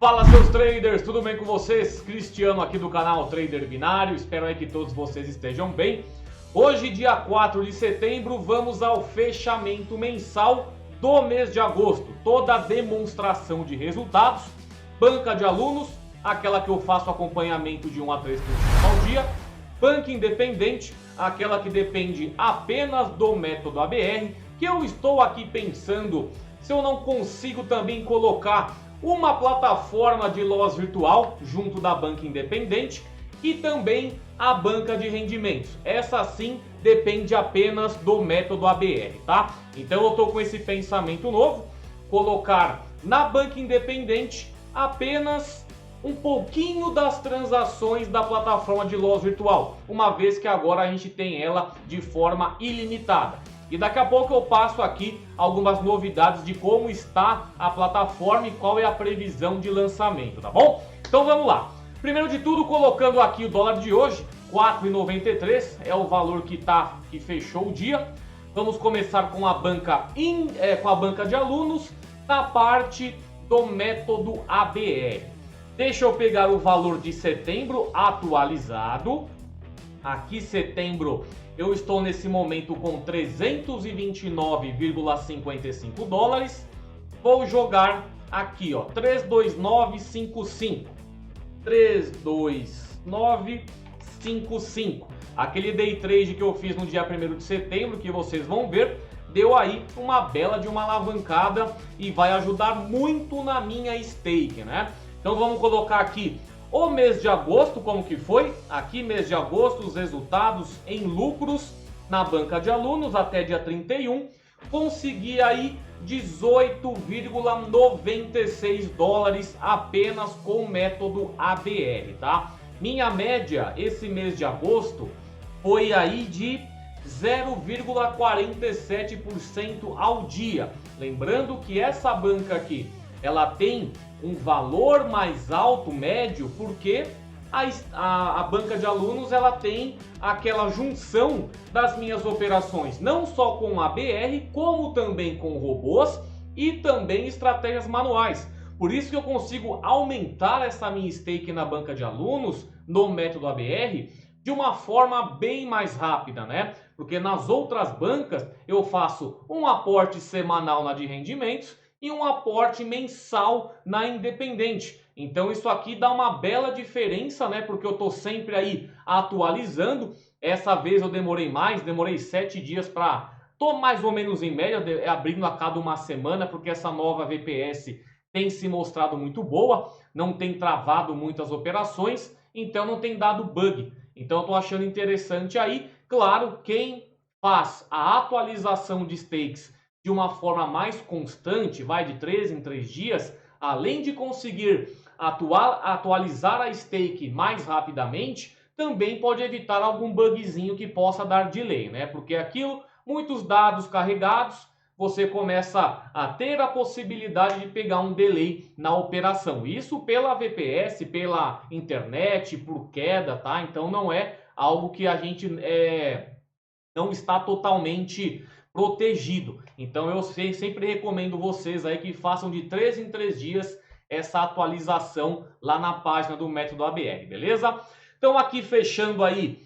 Fala, seus traders, tudo bem com vocês? Cristiano aqui do canal Trader Binário, espero aí que todos vocês estejam bem. Hoje, dia 4 de setembro, vamos ao fechamento mensal do mês de agosto. Toda a demonstração de resultados, banca de alunos, aquela que eu faço acompanhamento de 1 a 3 pontos ao dia, banca independente, aquela que depende apenas do método ABR, que eu estou aqui pensando se eu não consigo também colocar uma plataforma de loss virtual junto da banca independente e também a banca de rendimentos. Essa sim depende apenas do método ABR, tá? Então eu tô com esse pensamento novo, colocar na banca independente apenas um pouquinho das transações da plataforma de loss virtual, uma vez que agora a gente tem ela de forma ilimitada. E daqui a pouco eu passo aqui algumas novidades de como está a plataforma e qual é a previsão de lançamento, tá bom? Então vamos lá. Primeiro de tudo, colocando aqui o dólar de hoje, 4,93 é o valor que fechou o dia. Vamos começar com a banca de alunos na parte do método ABR. Deixa eu pegar o valor de setembro atualizado. Aqui setembro eu estou nesse momento com 329,55 dólares. Vou jogar aqui, ó, 32955. 32955. Aquele day trade que eu fiz no dia 1º de setembro, que vocês vão ver, deu aí uma bela de uma alavancada e vai ajudar muito na minha stake, né? Então vamos colocar aqui o mês de agosto, como que foi? Aqui, mês de agosto, os resultados em lucros na banca de alunos até dia 31. Consegui aí 18,96 dólares apenas com o método ABR, tá? Minha média esse mês de agosto foi aí de 0,47% ao dia. Lembrando que essa banca aqui, ela tem um valor mais alto, médio, porque a banca de alunos ela tem aquela junção das minhas operações, não só com a ABR, como também com robôs e também estratégias manuais. Por isso que eu consigo aumentar essa minha stake na banca de alunos, no método ABR, de uma forma bem mais rápida, né? Porque nas outras bancas eu faço um aporte semanal na de rendimentos e um aporte mensal na independente. Então isso aqui dá uma bela diferença, né? Porque eu tô sempre aí atualizando. Essa vez eu demorei 7 dias para... Tô mais ou menos em média, abrindo a cada uma semana, porque essa nova VPS tem se mostrado muito boa, não tem travado muitas operações, então não tem dado bug. Então eu tô achando interessante aí. Claro, quem faz a atualização de stakes de uma forma mais constante, vai de 3 em 3 dias, além de conseguir atualizar a stake mais rapidamente, também pode evitar algum bugzinho que possa dar delay, né? Porque aquilo, muitos dados carregados, você começa a ter a possibilidade de pegar um delay na operação. Isso pela VPS, pela internet, por queda, tá? Então não é algo que a gente não está totalmente protegido. Então eu sempre recomendo vocês aí que façam de 3 em 3 dias essa atualização lá na página do método ABR, beleza? Então aqui fechando aí,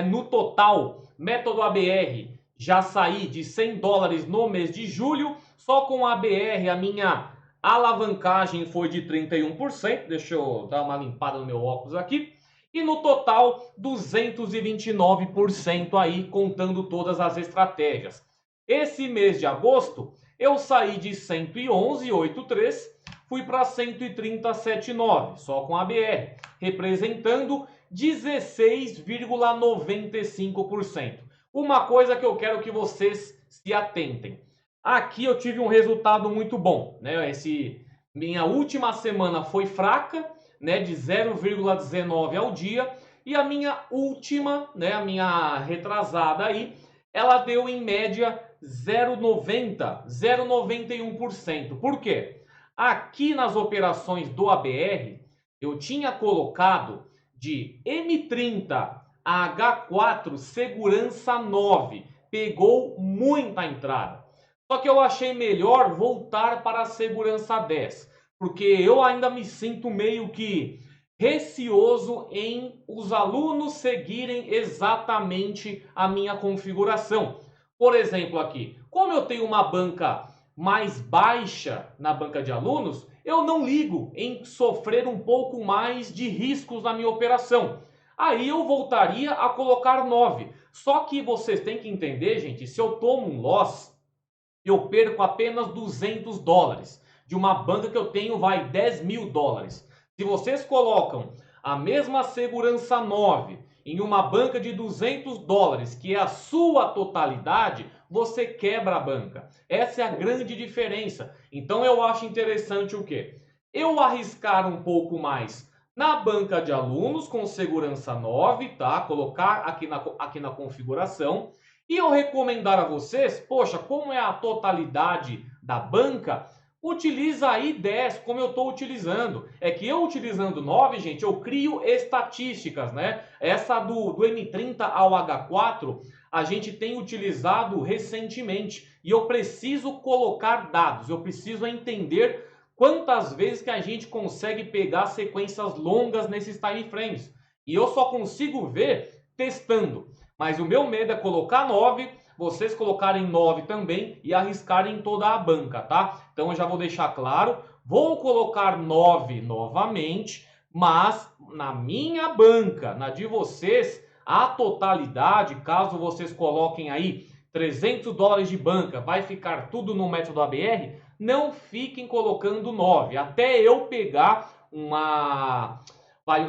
no total, método ABR, já saí de 100 dólares no mês de julho, só com a ABR a minha alavancagem foi de 31%, deixa eu dar uma limpada no meu óculos aqui, e no total 229% aí, contando todas as estratégias. Esse mês de agosto, eu saí de 111,83, fui para 130,79, só com a BR, representando 16,95%. Uma coisa que eu quero que vocês se atentem. Aqui eu tive um resultado muito bom, né? Minha última semana foi fraca, né, de 0,19 ao dia, e a minha última, né, a minha retrasada aí, ela deu em média 0,90, 0,91%. Por quê? Aqui nas operações do ABR, eu tinha colocado de M30 a H4 segurança 9. Pegou muita entrada. Só que eu achei melhor voltar para a segurança 10. porque eu ainda me sinto meio que receoso em os alunos seguirem exatamente a minha configuração. Por exemplo, aqui, como eu tenho uma banca mais baixa na banca de alunos, eu não ligo em sofrer um pouco mais de riscos na minha operação. Aí eu voltaria a colocar 9. Só que vocês têm que entender, gente, se eu tomo um loss, eu perco apenas US$ 200. De uma banca que eu tenho, vai US$ 10.000. Se vocês colocam a mesma segurança 9 em uma banca de US$ 200, que é a sua totalidade, você quebra a banca. Essa é a grande diferença. Então eu acho interessante o quê? Eu arriscar um pouco mais na banca de alunos com segurança 9, tá? Colocar aqui na configuração. E eu recomendar a vocês, poxa, como é a totalidade da banca, utiliza aí 10, como eu estou utilizando. É que eu utilizando 9, gente, eu crio estatísticas, né? Essa do M30 ao H4, a gente tem utilizado recentemente. E eu preciso colocar dados, eu preciso entender quantas vezes que a gente consegue pegar sequências longas nesses time frames. E eu só consigo ver testando. Mas o meu medo é colocar 9, vocês colocarem 9 também e arriscarem toda a banca, tá? Então eu já vou deixar claro, vou colocar 9 novamente, mas na minha banca, na de vocês, a totalidade, caso vocês coloquem aí US$ 300 de banca, vai ficar tudo no método ABR, não fiquem colocando 9, até eu pegar um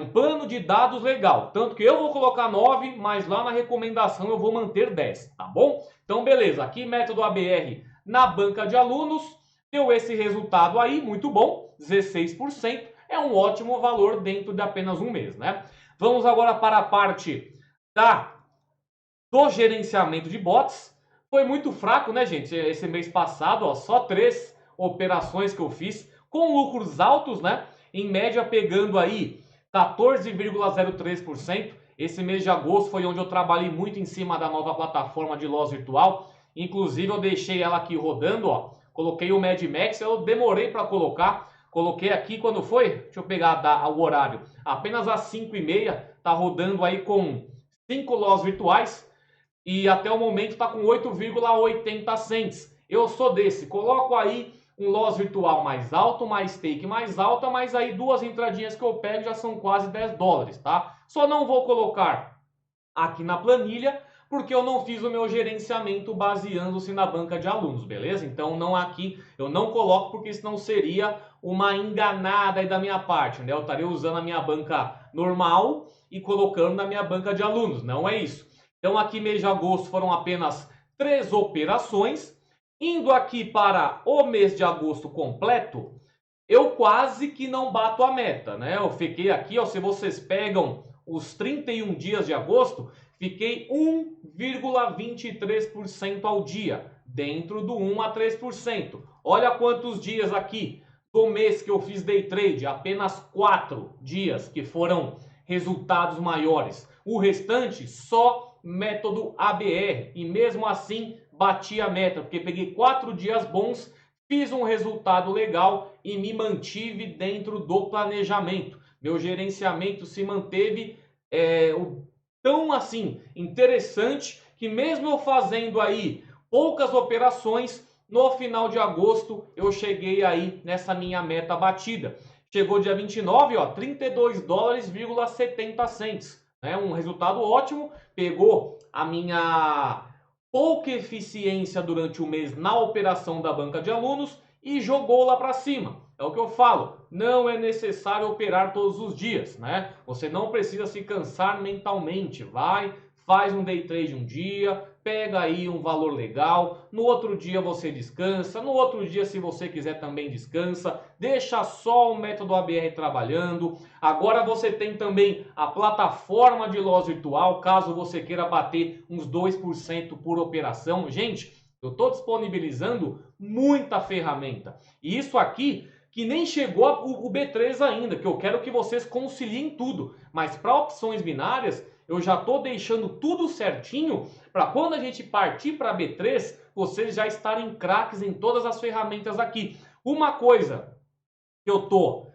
plano de dados legal. Tanto que eu vou colocar 9, mas lá na recomendação eu vou manter 10, tá bom? Então, beleza. Aqui, método ABR na banca de alunos. Deu esse resultado aí, muito bom. 16%. É um ótimo valor dentro de apenas um mês, né? Vamos agora para a parte do gerenciamento de bots. Foi muito fraco, né, gente? Esse mês passado, ó, só 3 operações que eu fiz com lucros altos, né? Em média, pegando aí 14,03%. Esse mês de agosto foi onde eu trabalhei muito em cima da nova plataforma de loss virtual. Inclusive eu deixei ela aqui rodando, ó. Coloquei o Mad Max, eu demorei para colocar. Coloquei aqui quando foi? Deixa eu pegar o horário. Apenas às 5h30, tá rodando aí com 5 loss virtuais. E até o momento está com 8,80 cents. Eu sou desse, coloco aí um loss virtual mais alto, mais take mais alta, mas aí 2 entradinhas que eu pego já são quase US$ 10, tá? Só não vou colocar aqui na planilha, porque eu não fiz o meu gerenciamento baseando-se na banca de alunos, beleza? Então não aqui, eu não coloco porque senão seria uma enganada aí da minha parte, né? Eu estaria usando a minha banca normal e colocando na minha banca de alunos, não é isso. Então aqui mês de agosto foram apenas 3 operações. Indo aqui para o mês de agosto completo, eu quase que não bato a meta, né? Eu fiquei aqui, ó, se vocês pegam os 31 dias de agosto, fiquei 1,23% ao dia, dentro do 1 a 3%. Olha quantos dias aqui do mês que eu fiz day trade, apenas 4 dias que foram resultados maiores. O restante só método ABR, e mesmo assim bati a meta, porque peguei 4 dias bons, fiz um resultado legal e me mantive dentro do planejamento. Meu gerenciamento se manteve tão assim interessante que mesmo eu fazendo aí poucas operações, no final de agosto eu cheguei aí nessa minha meta batida. Chegou dia 29, ó, $32,70, né? Um resultado ótimo, pegou a minha pouca eficiência durante o mês na operação da banca de alunos e jogou lá para cima. É o que eu falo, não é necessário operar todos os dias, né? Você não precisa se cansar mentalmente, vai, faz um day trade um dia, pega aí um valor legal, no outro dia você descansa, no outro dia se você quiser também descansa, deixa só o método ABR trabalhando. Agora você tem também a plataforma de loss virtual, caso você queira bater uns 2% por operação. Gente, eu estou disponibilizando muita ferramenta, e isso aqui que nem chegou o B3 ainda, que eu quero que vocês conciliem tudo, mas para opções binárias eu já estou deixando tudo certinho para quando a gente partir para B3, vocês já estarem craques em todas as ferramentas aqui. Uma coisa que eu tô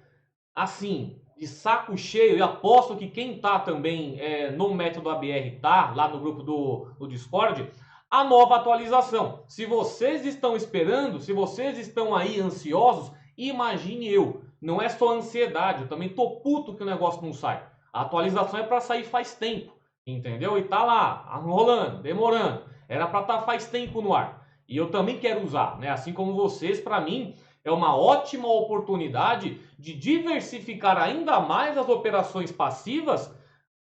assim, de saco cheio, e aposto que quem tá também no método ABR tá, lá no grupo do Discord, a nova atualização. Se vocês estão esperando, se vocês estão aí ansiosos, imagine eu. Não é só ansiedade, eu também tô puto que o negócio não sai. A atualização é para sair faz tempo, entendeu? E tá lá, enrolando, demorando. Era para estar faz tempo no ar. E eu também quero usar, né? Assim como vocês, para mim, é uma ótima oportunidade de diversificar ainda mais as operações passivas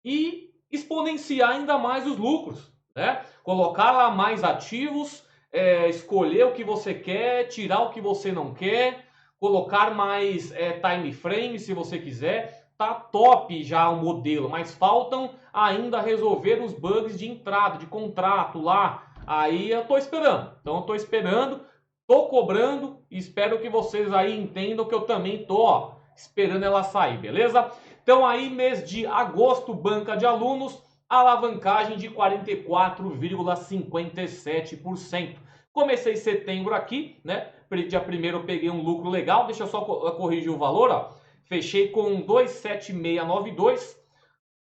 e exponenciar ainda mais os lucros, né? Colocar lá mais ativos, escolher o que você quer, tirar o que você não quer, colocar mais time frame se você quiser. Tá top já o modelo, mas faltam ainda resolver os bugs de entrada, de contrato lá. Aí eu tô esperando. Então eu tô esperando, tô cobrando e espero que vocês aí entendam que eu também tô, ó, esperando ela sair, beleza? Então aí mês de agosto, banca de alunos, alavancagem de 44,57%. Comecei setembro aqui, né? Dia primeiro eu peguei um lucro legal, deixa eu só corrigir o valor, ó. Fechei com 27692,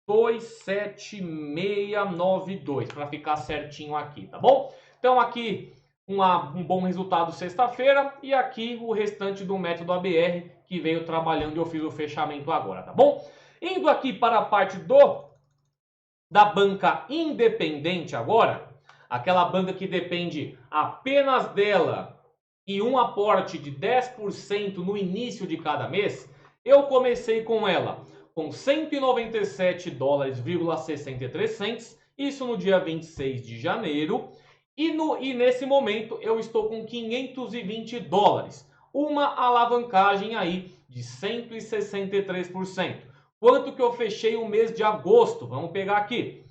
27692, para ficar certinho aqui, tá bom? Então aqui um bom resultado sexta-feira e aqui o restante do método ABR que veio trabalhando e eu fiz o fechamento agora, tá bom? Indo aqui para a parte da banca independente agora, aquela banca que depende apenas dela e um aporte de 10% no início de cada mês, eu comecei com ela com 197 dólares,63 cents, isso no dia 26 de janeiro, e nesse momento eu estou com 520 dólares, uma alavancagem aí de 163%. Quanto que eu fechei o mês de agosto? Vamos pegar aqui.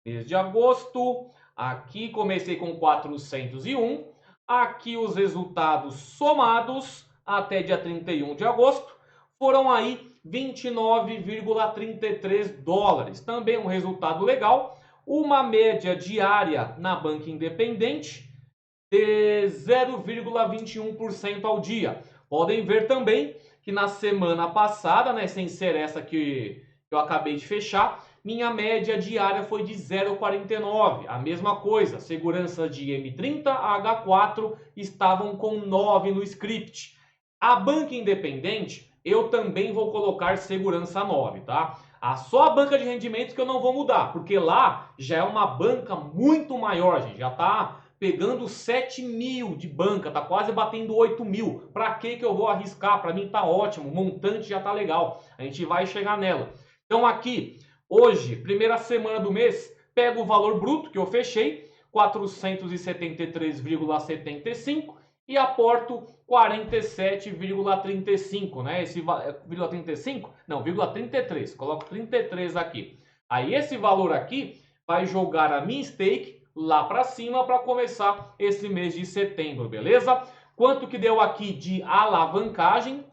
Mês de agosto, aqui comecei com 401. Aqui os resultados somados até dia 31 de agosto foram aí 29,33 dólares. Também um resultado legal. Uma média diária na banca independente de 0,21% ao dia. Podem ver também que na semana passada, né, sem ser essa que eu acabei de fechar, minha média diária foi de 0,49. A mesma coisa, segurança de M30, H4 estavam com 9 no script. A banca independente, eu também vou colocar segurança 9, tá? Só a banca de rendimentos que eu não vou mudar, porque lá já é uma banca muito maior, gente. Já tá pegando 7 mil de banca, tá quase batendo 8 mil. Para que eu vou arriscar? Para mim tá ótimo, o montante já tá legal. A gente vai chegar nela. Então aqui, hoje, primeira semana do mês, pego o valor bruto que eu fechei, 473,75 e aporto 47,35, né? Esse 35? Não, 33. Coloco 33 aqui. Aí esse valor aqui vai jogar a minha stake lá para cima para começar esse mês de setembro, beleza? Quanto que deu aqui de alavancagem?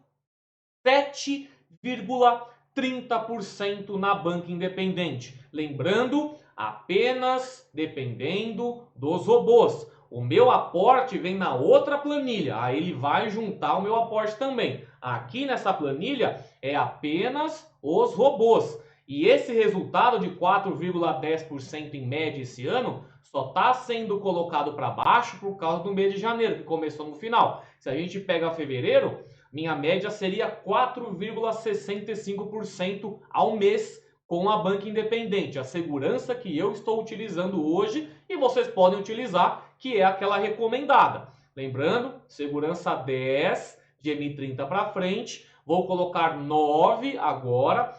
7,30% na banca independente. Lembrando, apenas dependendo dos robôs. O meu aporte vem na outra planilha, aí ele vai juntar o meu aporte também. Aqui nessa planilha é apenas os robôs. E esse resultado de 4,10% em média esse ano só está sendo colocado para baixo por causa do mês de janeiro, que começou no final. Se a gente pega fevereiro, minha média seria 4,65% ao mês com a banca independente, a segurança que eu estou utilizando hoje e vocês podem utilizar, que é aquela recomendada. Lembrando, segurança 10 de M30 para frente, vou colocar 9 agora,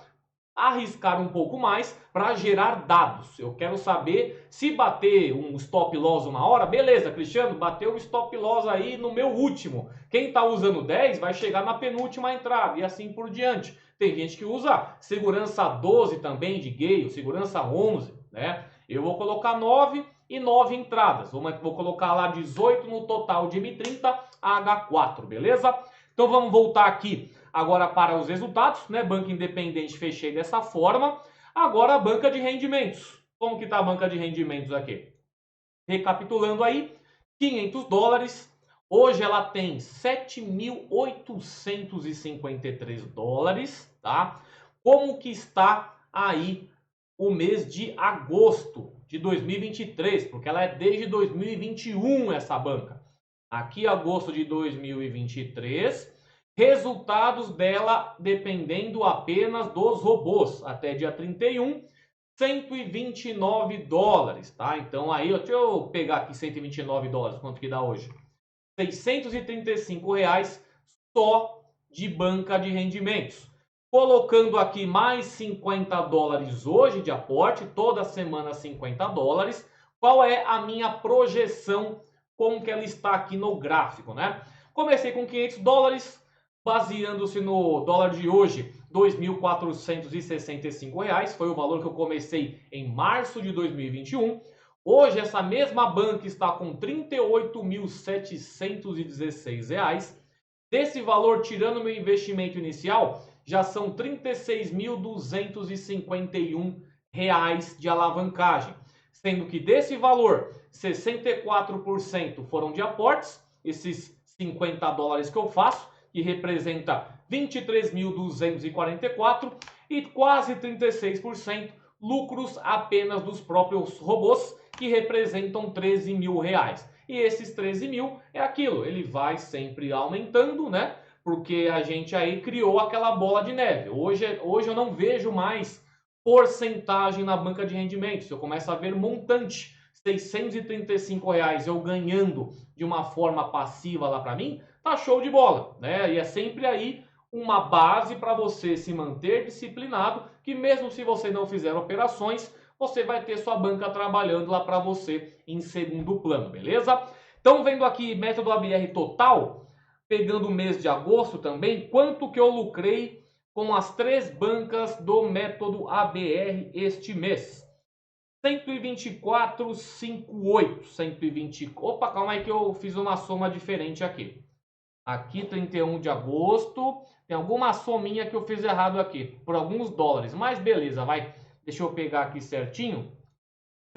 arriscar um pouco mais para gerar dados. Eu quero saber se bater um stop loss uma hora, beleza, Cristiano, bateu o stop loss aí no meu último. Quem está usando 10 vai chegar na penúltima entrada e assim por diante. Tem gente que usa segurança 12 também de Gale, segurança 11, né? Eu vou colocar 9 e 9 entradas. Vou colocar lá 18 no total de M30 H4, beleza? Então vamos voltar aqui agora para os resultados, né? Banca independente fechei dessa forma. Agora a banca de rendimentos. Como que está a banca de rendimentos aqui? Recapitulando aí, 500 dólares, Hoje ela tem 7.853 dólares, tá? Como que está aí o mês de agosto de 2023? Porque ela é desde 2021 essa banca. Aqui agosto de 2023, resultados dela dependendo apenas dos robôs, até dia 31, 129 dólares, tá? Então aí, deixa eu pegar aqui 129 dólares, quanto que dá hoje? R$ 635 só de banca de rendimentos. Colocando aqui mais 50 dólares hoje de aporte, toda semana 50 dólares. Qual é a minha projeção, como que ela está aqui no gráfico, né? Comecei com 500 dólares, baseando-se no dólar de hoje, R$ 2.465, foi o valor que eu comecei em março de 2021. Hoje essa mesma banca está com R$ 38.716. Desse valor, tirando meu investimento inicial, já são R$ 36.251 de alavancagem. Sendo que desse valor, 64% foram de aportes, esses 50 dólares que eu faço, que representa 23.244, e quase 36% lucros apenas dos próprios robôs, que representam 13 mil reais. E esses 13 mil é aquilo, ele vai sempre aumentando, né? Porque a gente aí criou aquela bola de neve. Hoje eu não vejo mais porcentagem na banca de rendimentos, eu começo a ver montante. R$ 635 eu ganhando de uma forma passiva lá para mim, tá show de bola, né? E é sempre aí uma base para você se manter disciplinado, que mesmo se você não fizer operações, você vai ter sua banca trabalhando lá para você em segundo plano, beleza? Então, vendo aqui método ABR total, pegando o mês de agosto também, quanto que eu lucrei com as 3 bancas do método ABR este mês? 124,58, 120. Opa, calma aí que eu fiz uma soma diferente aqui. Aqui 31 de agosto, tem alguma sominha que eu fiz errado aqui, por alguns dólares, mas beleza, vai. Deixa eu pegar aqui certinho.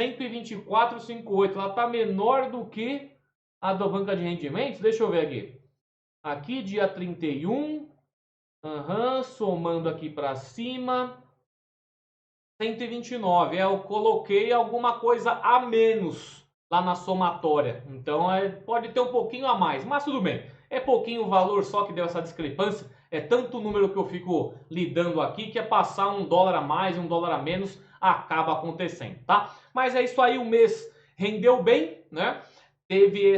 124,58, ela está menor do que a da banca de rendimentos. Deixa eu ver aqui. Aqui dia 31, somando aqui para cima, 129. Eu coloquei alguma coisa a menos lá na somatória. Então pode ter um pouquinho a mais, mas tudo bem. É pouquinho o valor só que deu essa discrepância. É tanto número que eu fico lidando aqui que é passar um dólar a mais e um dólar a menos acaba acontecendo, tá? Mas é isso aí, o mês rendeu bem, né? Teve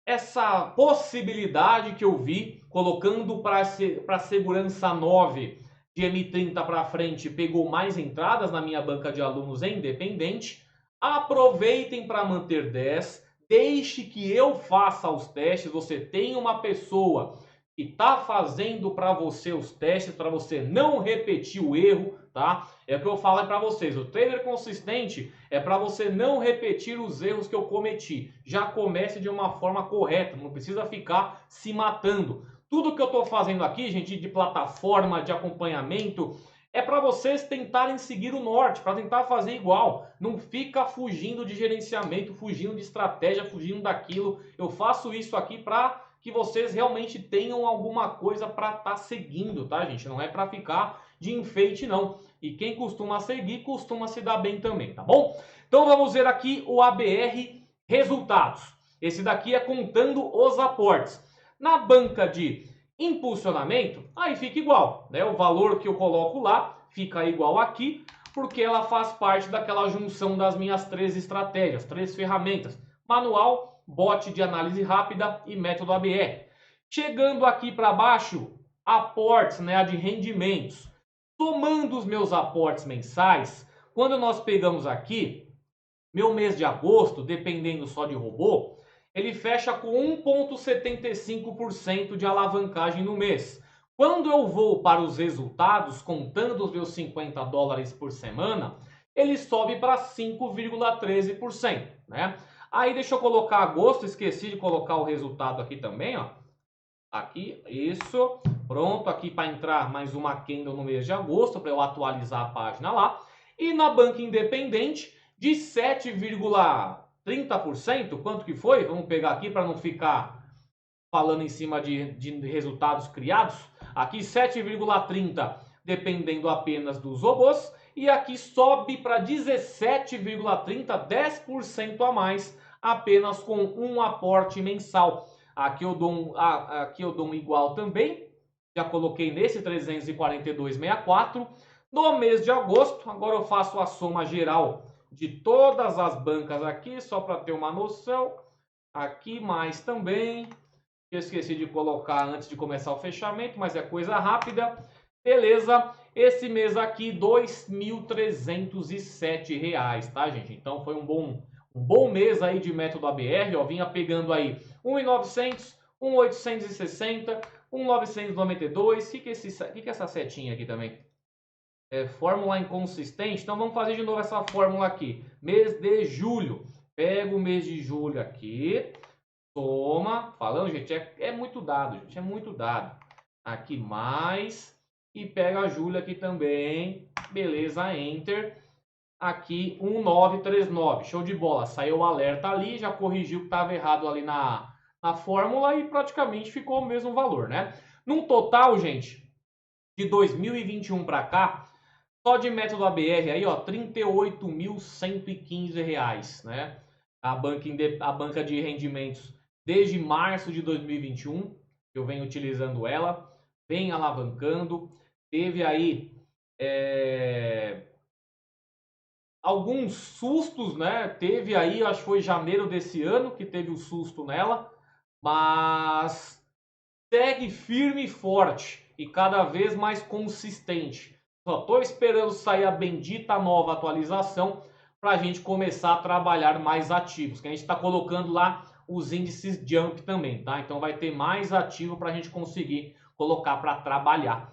essa possibilidade que eu vi, colocando para segurança 9 de M30 para frente, pegou mais entradas na minha banca de alunos independente. Aproveitem para manter 10, deixe que eu faça os testes. Você tem uma pessoa que está fazendo para você os testes, para você não repetir o erro, tá? É o que eu falo para vocês, o trader consistente é para você não repetir os erros que eu cometi. Já comece de uma forma correta, não precisa ficar se matando. Tudo que eu estou fazendo aqui, gente, de plataforma, de acompanhamento, é para vocês tentarem seguir o norte, para tentar fazer igual. Não fica fugindo de gerenciamento, fugindo de estratégia, fugindo daquilo. Eu faço isso aqui para que vocês realmente tenham alguma coisa para estar seguindo, tá, gente? Não é para ficar de enfeite, não. E quem costuma seguir, costuma se dar bem também, tá bom? Então vamos ver aqui o ABR resultados. Esse daqui é contando os aportes. Na banca de impulsionamento, aí fica igual, né? O valor que eu coloco lá fica igual aqui, porque ela faz parte daquela junção das minhas 3 estratégias, 3 ferramentas: manual, bot de análise rápida e método ABR. Chegando aqui para baixo, aportes, né, a de rendimentos. Somando os meus aportes mensais, quando nós pegamos aqui, meu mês de agosto, dependendo só de robô, ele fecha com 1,75% de alavancagem no mês. Quando eu vou para os resultados, contando os meus 50 dólares por semana, ele sobe para 5,13%, né? Aí deixa eu colocar agosto, esqueci de colocar o resultado aqui também, ó. Aqui, isso, pronto, aqui para entrar mais uma candle no mês de agosto, para eu atualizar a página lá. E na banca independente, de 30%? Quanto que foi? Vamos pegar aqui para não ficar falando em cima de resultados criados. Aqui 7,30 dependendo apenas dos robôs. E aqui sobe para 17,30, 10% a mais, apenas com um aporte mensal. Aqui eu dou um igual também. Já coloquei nesse 342,64. No mês de agosto, agora eu faço a soma geral de todas as bancas aqui, só para ter uma noção. Aqui mais também. Eu esqueci de colocar antes de começar o fechamento, mas é coisa rápida. Beleza, esse mês aqui R$ 2.307, tá, gente? Então foi um bom mês aí de método ABR, ó, vinha pegando aí 1.900, 1.860, 1.992. O que é essa setinha aqui também? É fórmula inconsistente. Então vamos fazer de novo essa fórmula aqui. Mês de julho. Pega o mês de julho aqui. Toma. Falando, gente, é muito dado, gente. É muito dado. Aqui mais. E pega julho aqui também. Beleza, Enter. Aqui 1939. Show de bola. Saiu o alerta ali. Já corrigiu que estava errado ali na fórmula. E praticamente ficou o mesmo valor, né? Num total, gente, de 2021 para cá, só de método ABR aí, ó, R$ 38.115, né? A banca de rendimentos desde março de 2021, eu venho utilizando ela, vem alavancando, teve aí alguns sustos, né? Teve aí, acho que foi janeiro desse ano que teve o susto nela, mas segue firme e forte e cada vez mais consistente. Só estou esperando sair a bendita nova atualização para a gente começar a trabalhar mais ativos. Que a gente está colocando lá os índices Jump também, tá? Então vai ter mais ativo para a gente conseguir colocar para trabalhar.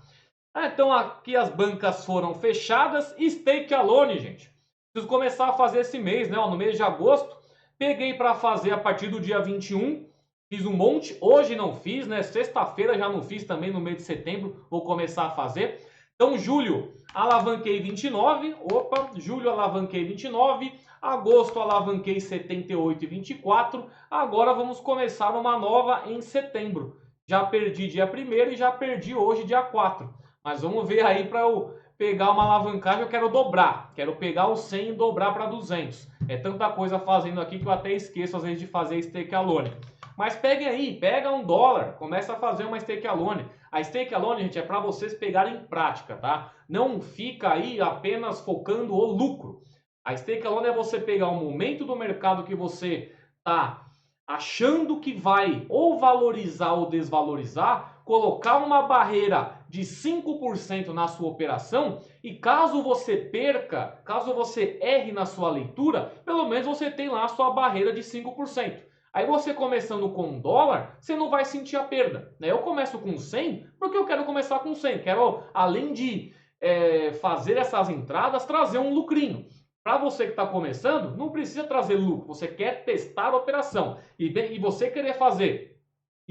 Então aqui as bancas foram fechadas. Stake Alone, gente. Preciso começar a fazer esse mês, né? No mês de agosto. Peguei para fazer a partir do dia 21. Fiz um monte. Hoje não fiz, né? Sexta-feira já não fiz também no mês de setembro. Vou começar a fazer. Então, julho, alavanquei 29. Opa, julho alavanquei 29. Agosto alavanquei 78,24. Agora vamos começar uma nova em setembro. Já perdi dia 1º e já perdi hoje dia 4. Mas vamos ver aí para eu pegar uma alavancagem, eu quero dobrar. Quero pegar o 100 e dobrar para 200. É tanta coisa fazendo aqui que eu até esqueço às vezes de fazer stake alone. Mas peguem aí, pega $1, começa a fazer uma stake alone. A stake alone, gente, é para vocês pegarem em prática, tá? Não fica aí apenas focando o lucro. A stake alone é você pegar o momento do mercado que você tá achando que vai ou valorizar ou desvalorizar, colocar uma barreira de 5% na sua operação e caso você perca, caso você erre na sua leitura, pelo menos você tem lá a sua barreira de 5%. Aí você começando com $1, você não vai sentir a perda, né? Eu começo com 100 porque eu quero começar com 100. Quero, além de fazer essas entradas, trazer um lucrinho. Para você que está começando, não precisa trazer lucro. Você quer testar a operação. E você querer fazer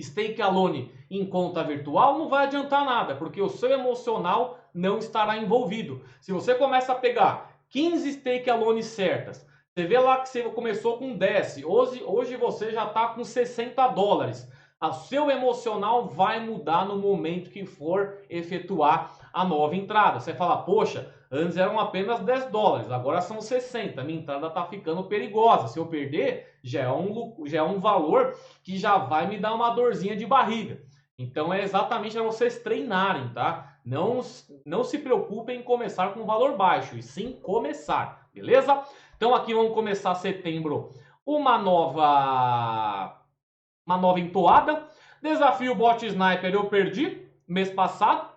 stake alone em conta virtual, não vai adiantar nada, porque o seu emocional não estará envolvido. Se você começa a pegar 15 stake alone certas, você vê lá que você começou com 10, hoje você já está com $60. O seu emocional vai mudar no momento que for efetuar a nova entrada. Você fala, poxa, antes eram apenas $10, agora são 60. Minha entrada está ficando perigosa. Se eu perder, já é um valor que já vai me dar uma dorzinha de barriga. Então é exatamente para vocês treinarem, tá? Não se preocupem em começar com valor baixo, e sim começar, beleza? Então aqui vamos começar setembro uma nova entoada. Desafio Bot Sniper eu perdi mês passado,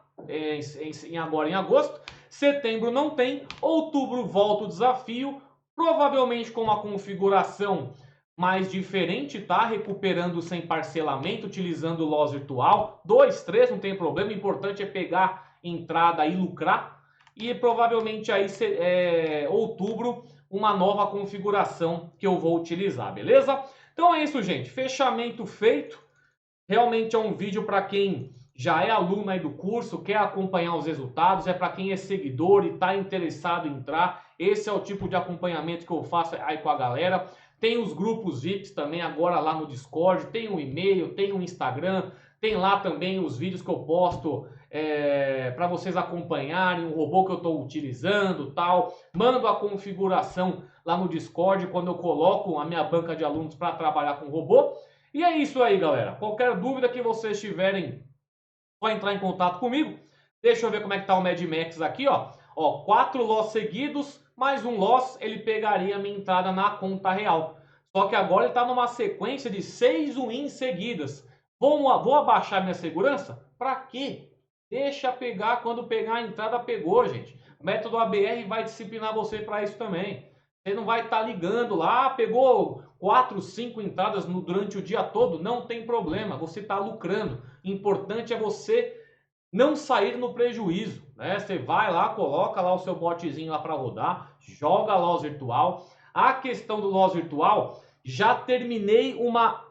agora em agosto. Setembro não tem. Outubro volta o desafio, provavelmente com uma configuração mais diferente, tá? Recuperando sem parcelamento, utilizando o loss virtual. 2, 3, não tem problema. O importante é pegar entrada e lucrar. E provavelmente aí outubro uma nova configuração que eu vou utilizar, beleza? Então é isso, gente. Fechamento feito. Realmente é um vídeo para quem já é aluno aí do curso, quer acompanhar os resultados, é para quem é seguidor e está interessado em entrar. Esse é o tipo de acompanhamento que eu faço aí com a galera. Tem os grupos VIPs também agora lá no Discord, tem o e-mail, tem o Instagram, tem lá também os vídeos que eu posto para vocês acompanharem, o robô que eu estou utilizando, tal. Mando a configuração lá no Discord quando eu coloco a minha banca de alunos para trabalhar com o robô. E é isso aí, galera. Qualquer dúvida que vocês tiverem, só entrar em contato comigo. Deixa eu ver como é que tá o Mad Max aqui, ó. Ó, 4 loss seguidos, mais um loss, ele pegaria a minha entrada na conta real. Só que agora ele tá numa sequência de 6 wins seguidas. Vou abaixar minha segurança? Pra quê? Deixa pegar, quando pegar a entrada, pegou, gente. O método ABR vai disciplinar você para isso também. Você não vai estar ligando lá, pegou 4, 5 entradas durante o dia todo, não tem problema, você está lucrando. O importante é você não sair no prejuízo, né? Você vai lá, coloca lá o seu botzinho lá para rodar, joga loss virtual. A questão do loss virtual, já terminei uma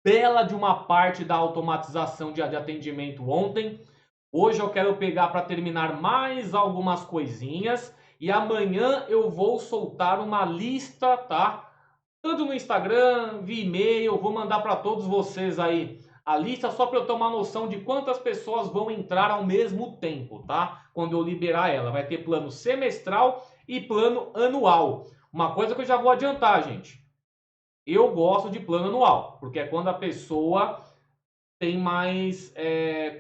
bela de uma parte da automatização de atendimento ontem. Hoje eu quero pegar para terminar mais algumas coisinhas e amanhã eu vou soltar uma lista, tá? Tanto no Instagram, via e-mail, vou mandar para todos vocês aí a lista só para eu ter uma noção de quantas pessoas vão entrar ao mesmo tempo, tá? Quando eu liberar ela, vai ter plano semestral e plano anual. Uma coisa que eu já vou adiantar, gente. Eu gosto de plano anual, porque é quando a pessoa tem mais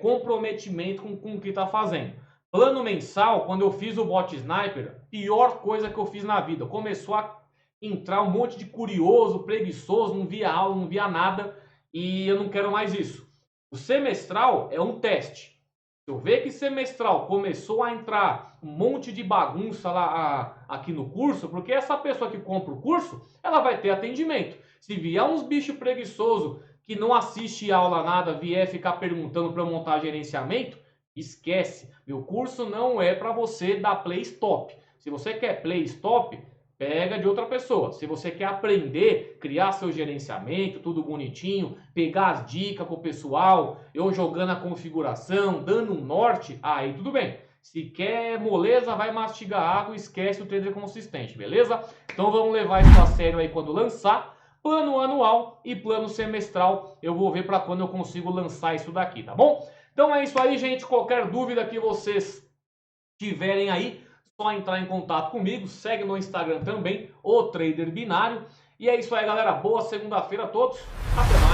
comprometimento com o que está fazendo. Plano mensal, quando eu fiz o bot sniper, pior coisa que eu fiz na vida. Começou a entrar um monte de curioso, preguiçoso, não via aula, não via nada, e eu não quero mais isso. O semestral é um teste. Se eu ver que semestral começou a entrar um monte de bagunça lá aqui no curso, porque essa pessoa que compra o curso, ela vai ter atendimento. Se vier uns bichos preguiçosos que não assiste aula nada, vier ficar perguntando para eu montar gerenciamento, esquece. Meu curso não é para você dar play stop. Se você quer play stop, pega de outra pessoa. Se você quer aprender, criar seu gerenciamento, tudo bonitinho, pegar as dicas com o pessoal, eu jogando a configuração, dando um norte, aí tudo bem. Se quer moleza, vai mastigar água, esquece o trader consistente, beleza? Então vamos levar isso a sério aí quando lançar. Plano anual e plano semestral, eu vou ver para quando eu consigo lançar isso daqui, tá bom? Então é isso aí, gente. Qualquer dúvida que vocês tiverem aí, só entrar em contato comigo. Segue no Instagram também, o Trader Binário. E é isso aí, galera. Boa segunda-feira a todos. Até mais.